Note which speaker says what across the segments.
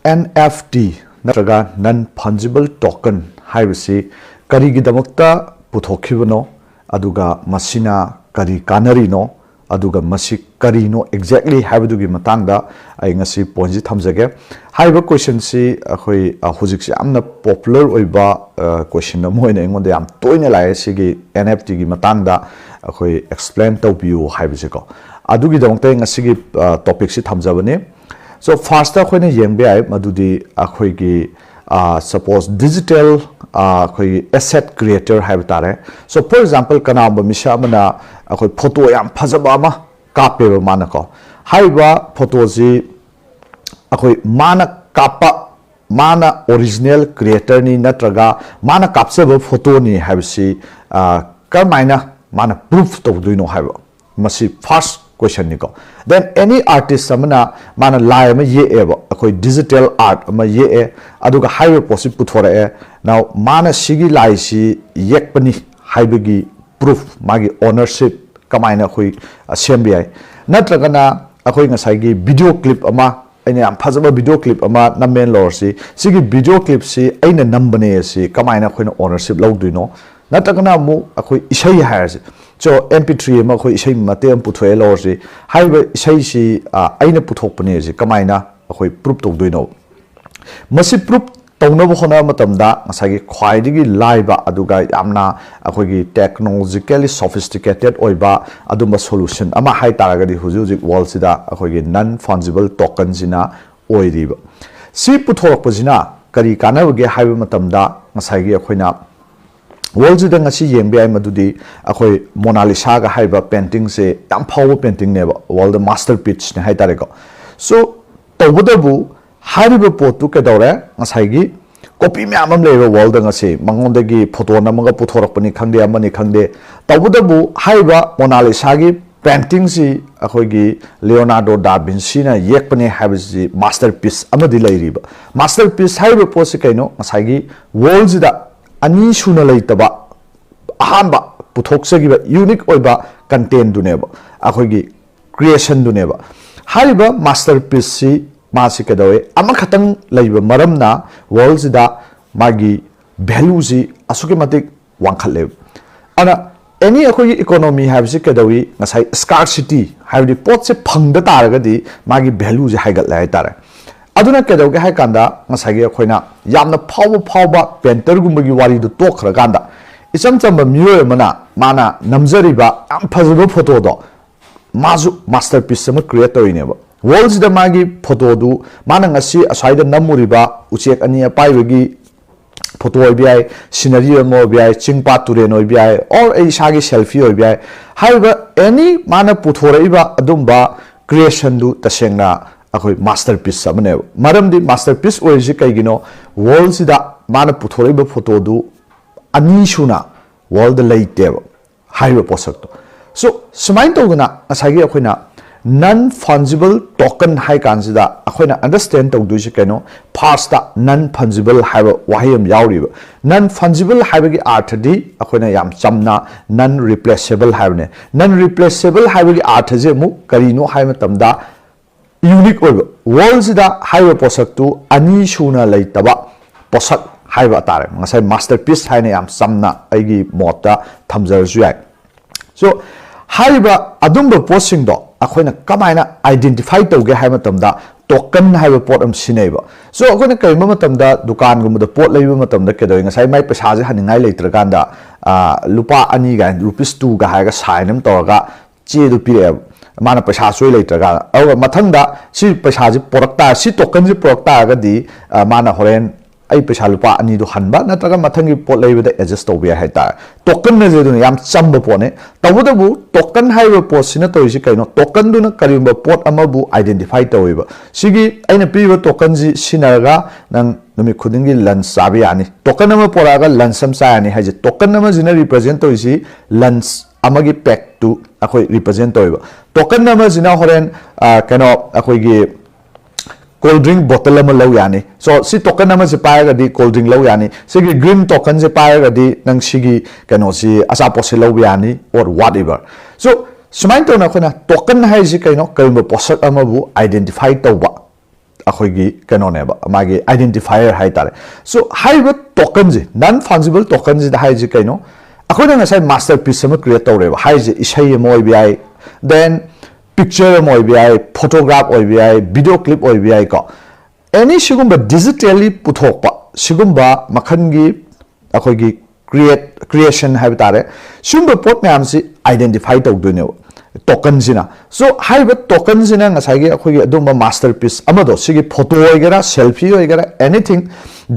Speaker 1: NFT नत्रगा non fungible token हाइबसी करीगिदमक्ता पुथोखिबनो अदुगा मसिना करी कानरिनो अदुगा मसि करीनो exactly हाइबदुगी मतंगदा आई ngasi point थमजगे HYBE question सी अखोई हुजिक यामना popular ओइबा question मोइने एंगोंदे याम तोइने लाय सिगी NFT गी मतंगदा अखोई एक्सप्लेन तौबियो हाइबसेको अदुगी दमक्ता ngasi टॉपिक सी थमजबने so first अखोइने येंबे आइ मदुदी अखोइगी suppose digital asset creator HYBE तारे so for example कनाब मिशा मना अखोई photo याम फजबा अमा कापेबा मानको हाइबा फोटो जी अखोई माना कापा माना ओरिजिनल क्रिएटर नि नत्रगा माना कापसेबा फोटो नि हाइबसी करमाइना माना प्रूफ तौदुइनो हाइबा मसी फर्स्ट क्वेश्चन निको then any artist samana mana lie ma ye eba akoi digital art ma ye e aduga higher possible puthora e now mana sigi lie si yekpani haibagi proof magi ownership kamaina khoi assembly ai natraga na akoi ngasai gi video clip ama aina am phajaba video clip ama namen lor si sigi video clip si aina nambane si kamaina khoi ownership lawduino natraga na mu akoi isai hair si so mp3 ma khoi isai mate am puthoe lor si haiba isai si aina puthokpane si kamaina khoi proof tawduino masi proof तौनब होना मतमदा ngasagi khwaidigi laiba aduga yamna akogi technologically sophisticated oiba aduma solution ama hai taragadi hujujik world sida akogi non fungible token sina oiriba si puthorok sina kari kanabge haiba matamda ngasagi akoina world sida ngasi yengbe ai madudi akoi Mona Lisa ga haiba painting se yam phaw painting neba world masterpiece ne hai tareko so tawbudabu हारिबो पोतु केदौरे ngसाइगी copy म्याम लेबो world ngasi मंगोंदगी photo नमगा पुथोरकपनि खंगदे अमनि खंगदे तबुदबु हाइबा मोनालिसा गी पेंटिंग सी अखोगी लियोनार्डो दा विंसी ना येकपने हाइबसी मास्टरपीस अमदि लैरिबा मास्टरपीस हाइबो पोसि कैनो ngसाइगी वर्ल्ड जिदा अनि सुना लैतबा अहानबा पुथोकसगिबा यूनिक ओइबा कंटेंट दुनेबा अखोगी क्रिएशन दुनेबा हाइबा मास्टरपीस सी मासी कदवे अमा खतंग लैबा मरमना वर्ल्ड सिदा मागी वैल्यू जी असुके मतिक वांखले अना एनी अखोई इकोनॉमी हाबसी कदवी ngасai scarcity हाबदी पोट से फंगदा तारगदी मागी वैल्यू जी हाइगत लै तारे अदुना कदवगे हाइ कांदा ngасai गे अखोइना यामना फावबा पेंटर गुमगी वारी दो तोखरा कांदा इचम चम मियो मना माना नमजरिबा याम फजबो फोटो दो माजु मास्टरपीस सम क्रिएट तोइनेबा वर्ल्ड सिदा मागी फोटो दु माना ngasi aswaida namuриba uchek ani apaibagi photo ओइबियाय सिनरी मो बियाय चिंगपा तुरेन ओइबियाय और ए सागी सेल्फी ओइबियाय हाइबा एनी माना पुथोरइबा अदुमबा क्रिएशन दु तसेंगना अखोइ मास्टरपीस सबने मरमदि मास्टरपीस ओइजि कैगिनो वर्ल्ड सिदा माना पुथोरइबा फोटो दु अनि सुना वर्ल्ड लैतेब हाइबा पोसक तो सो समाइन तौगना असागी अखोइना non fungible token hai kansida akoina understand tawduisi keno first ta non fungible haiba wahayam yauriba non fungible haiba gi arth di akoina yam chamna non replaceable haibne non replaceable haiba gi arth je mu karino hai matamda unique oiba world sida haiba posak tu ani suna leitaba posak haiba tare ngasai masterpiece haine yam chamna aigi mota thamjarsu yai so haiba adumba posting do अखोइना कमाइना identify तौगे हाइ मतमदा token हाइबा पोट अम सिनेबा so अखोइना कइमा मतमदा दुकान गुमदा पोट लैबा मतमदा केदोइ ngасai माइ पैसा जे हनिंगाइ लेत्रकांदा लुपा अनि गा रुपीस 2 गा हाइगा साइन अम तोरगा चे दु पिरे माना पैसा सोइ लेत्रगा अव मथंगदा सि पैसा जे पोरक्ता सि टोकन जे पोरक्ता गदि माना होरेन आई पैसा लुपा अनि दु हनबा नत्रगा मथंगी पोट लैबदा एडजस्ट तौबिया हाइता टोकन ने जेदु याम चंब पोने तबुदबु टोकन हाइबा पोट सिना तोइसि कैनो टोकन दुना करिबा पोट अमबु आइडेंटिफाई तौइबा सिगी आइना पीबा टोकन जी सिनारगा नंग नमि खुदिंगी लंच चाबि यानी टोकन अमा पोरागा लंच सम चायानी हाइजे टोकन अमा जिना रिप्रेजेंट तोइसि लंच अमगी पैक टू अखोइ रिप्रेजेंट तौइबा टोकन अमा जिना होरेन कैनो अखोइगी कोल्ड ड्रिंक बोतल में लो यानी सो सी टोकन नंबर से पाएगा दी कोल्ड ड्रिंक लो यानी सिगी ग्रीन टोकन से पाएगा दी नंग सिगी कनो सी असा पोसे लो यानी और व्हाट एवर सो सुमाइन तो ना कोना टोकन है जी कइनो कइम पोसक अमबु आइडेंटिफाई तौबा अखोगी कनोनेबा मागे आइडेंटिफायर हाई तारे सो हाइब टोकन जी नॉन फंजिबल टोकन जी हाई जी कइनो अखोना ngasai masterpiece ama create tawreba hai je isai moi bi then picture moi bi photograph oi bi video clip oi bi ko any sigumba digitally puthokpa sigumba makhangi अखोगी creation है बतारे शुंब pot में हमसे identify तो दोने token जिना so HYBE token जिना नसाइगे अखोगी अदुम masterpiece अमदो सिगी photo वगैरह selfie वगैरह anything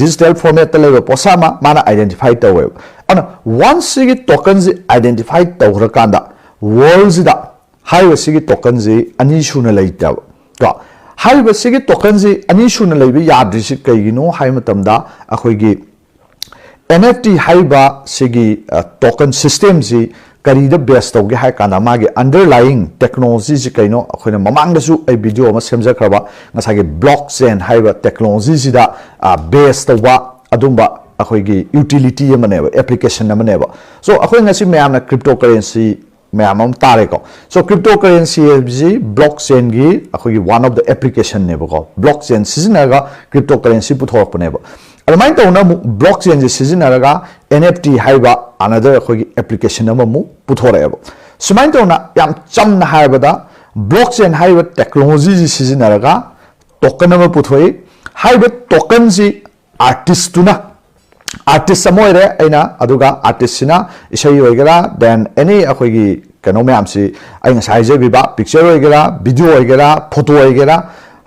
Speaker 1: digital format तले पोसामा माना identify तो हुए अन once सिगी टोकन जी identify तो हो रकांदा world जिदा हाइब सिगी टोकन जी अनिशुन लाइटा तो हाइब सिगी टोकन जी अनिशुन लाइबी याद रिसिक कईगिनो हाइब तमदा अखोगी NFT हाइबा सिगी टोकन सिस्टम जी करीद बेस तौगे हाय काना मागे अंडरलाइंग टेक्नोलॉजी जी कइनो अखोना ममांगदसु ए वीडियो अमा सेमजखरबा ngसागे ब्लॉकचेन हाइबा टेक्नोलॉजी जिदा बेस तौबा अदुंबा अखोगी यूटिलिटी अमनेबा एप्लीकेशन अमनेबा सो अखोय ngasi मैमना क्रिप्टो करेंसी मैम तारेको सो क्रिप्टो करेंसी जी ब्लॉकचेन गी अखोगी वन ऑफ द एप्लीकेशन नेबको ब्लॉकचेन सिजनगा क्रिप्टो करेंसी पुथोरपनेबा अदुमाइन तौना ब्लॉकचेन जी सिजनरगा NFT हाइबा अनदर अखोगी एप्लीकेशन अममु पुथोरेबो सुमाइन तौना याम चमना हाइबदा ब्लॉकचेन हाइबा टेक्नोलॉजी जी सिजनरगा टोकन अम पुथोई हाइबा टोकन जी आर्टिस्ट तुना आर्टिस्ट समोइरे ऐना अदुगा आर्टिस्ट सिना इसै होइगरा देन एनी अखोगी कनो मैमसी ऐ ngसाइजे बिबा पिक्चर होइगरा वीडियो होइगरा फोटो होइगरा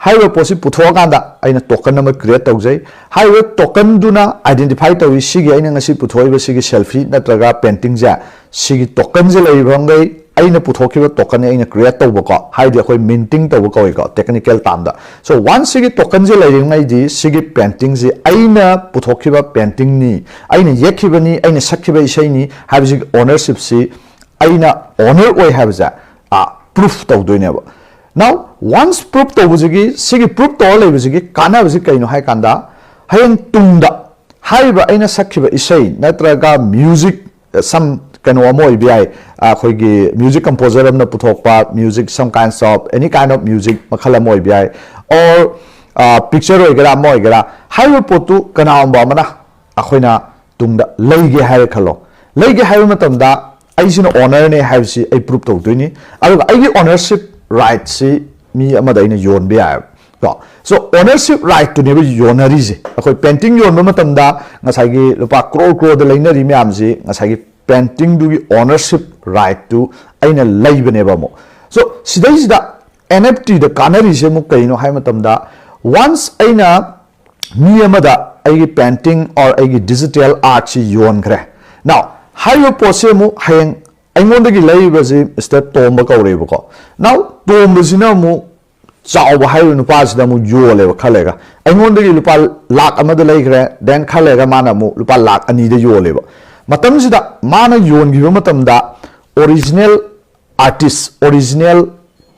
Speaker 1: हाइवे पोसी पुथोगांदा आइना टोकन नंबर क्रिएट तौजै हाइवे टोकन दुना आइडेंटिफाई तौई सिगी आइना ngasi पुथोइबा सिगी सेल्फी नत्रगा पेंटिंग जा सिगी टोकन जे लैबंगै आइना पुथोखिबा टोकन आइना क्रिएट तौबको हाइदि अखोइ मिंटिंग तौबको कोइको टेक्निकल तामदा सो वन सिगी टोकन जे लैरिंगै दि सिगी पेंटिंग जे आइना पुथोखिबा पेंटिंग नि आइना येखिबनि आइना सखिबा इसैनि हाइबि ओनरशिप सि आइना ओनर ओइ हाबजा proof तौदोइनेबा Now, once proof to bujigi, sigi proof to all bujigi, kana bujigi kaino hai kanda, hayang tungda, hai ba aina sakhi ba isai, natraga music, some kano amoy bi ai, khoigi music composer amna puthok pa, music, some kinds of, any kind of music, makhala amoy bi ai, or picture oigera amoy oigera, hai ba potu kana amba mana, akhoina tungda, laige hai khalo, laige hai matamda, aisina honor ne hai si, ai proof to doini, aru aigi ownership right si mi amada ina yon bi ai to so ownership right to nebi yonari je akoi painting yon ma matamda ngasai gi lupa crore da lainari mi am ji ngasai gi painting du gi ownership right to aina laibane ba mo so sidai sida NFT da kanari je mu kaino hai matamda once aina mi amada ai gi painting or ai gi digital art si yon kre now hayo pose mu hayeng aingonda lay basi step tomba kawreba ko now tomba sina mu chawa hayu nupa sida mu yole ba khalega aingonda gi lupa lakh amada leigre then khalega mana mu lupa lakh ani de yole ba matam sida mana yon gi matam da original artist original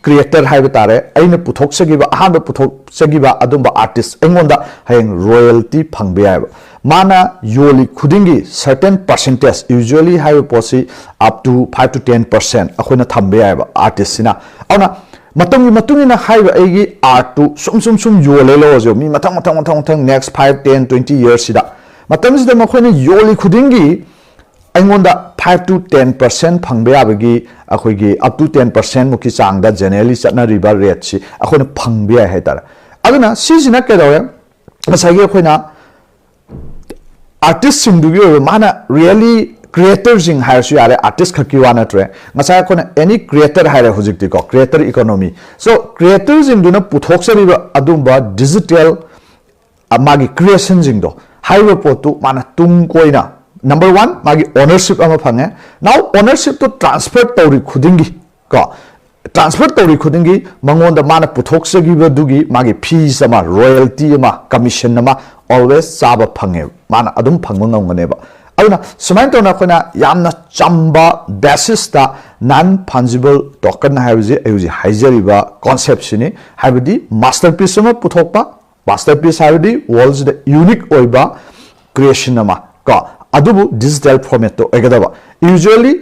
Speaker 1: creator haiba tare aina puthok sagiba ahamba puthok sagiba adumba artist aingonda hayeng royalty phangbe ai mana yoli khudingi certain percentage usually have posi up to 5 to 10% akhona thambe ai artist sina auna matungina haiba aigi art to sum yole lo jo mi matang next 5 10 20 years sida matam sida makhona yoli khudingi aingonda 5 to 10% phangbe abagi akhoigi up to 10% muki changda generally chatna river rate si akhona phangbe ai hetara aduna sisina kedawe masagi akhona artist sing du bi mana really creator sing hire su yare artist khaki wana tre ngasa khona any creator hire hujikti ko creator economy so creators in duna puthok sari adumba digital amagi creation sing do hire potu mana tung koina number 1 magi ownership ama phange now ownership to transfer tori khudingi ko transfer tori khudingi mangonda mana puthok sagi dugi magi fees ama royalty ama commission ama always saba phange mana adum phangma ngangane ba aduna sumain tona khona yamna chamba basis ta non fungible token haibji ayuji haijari ba concept sini haibdi masterpiece ama puthokpa masterpiece haibdi world's the unique oiba creation ama ka adubu digital format to egadaba usually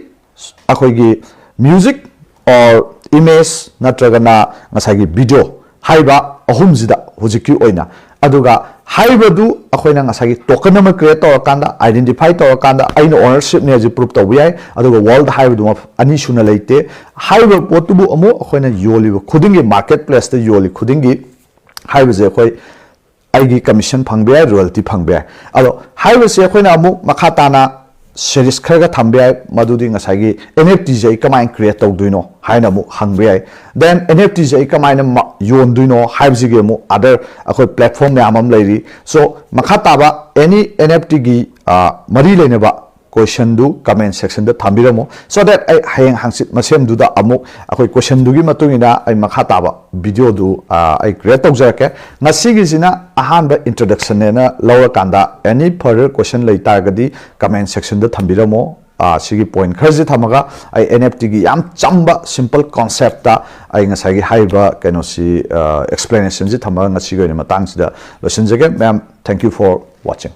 Speaker 1: akoigi music or image natragana ngasagi video हाइबा अहुमजिदा हुजिकी ओइना अदुगा हाइबदु अखोइना ngasagi token ama create tor kanda identify tor kanda aina ownership ne ji proof to wi aduga world haibdu ani suna leite haiba potubu amu akhoi na yoli khudingi marketplace te yoli khudingi haiba je akhoi aigi commission phangbe royalty phangbe ado haiba se akhoi na amu makha tana series kharaga thambe madudi ngasagi NFT je kamai create tawduino haina mu hangbe ai then NFT je kamai na yonduino haibji ge mu other akoi platform me amam leiri so makha taba any NFT gi mari lene ba question du comment section da thambiramo so that ai hayang hangsit masem du da amu akoi question du gi matungina ai makha taba video du ai create tawjake ngasi gi sina ahan ba introduction ne na lower kanda any further question lai targadi comment section da thambiramo sigi point kharji thamaga ai NFT gi yam chamba simple concept ta ai ngasai gi haiba keno si explanation ji thamaga ngasi gi matang sida losin jage ma'am thank you for watching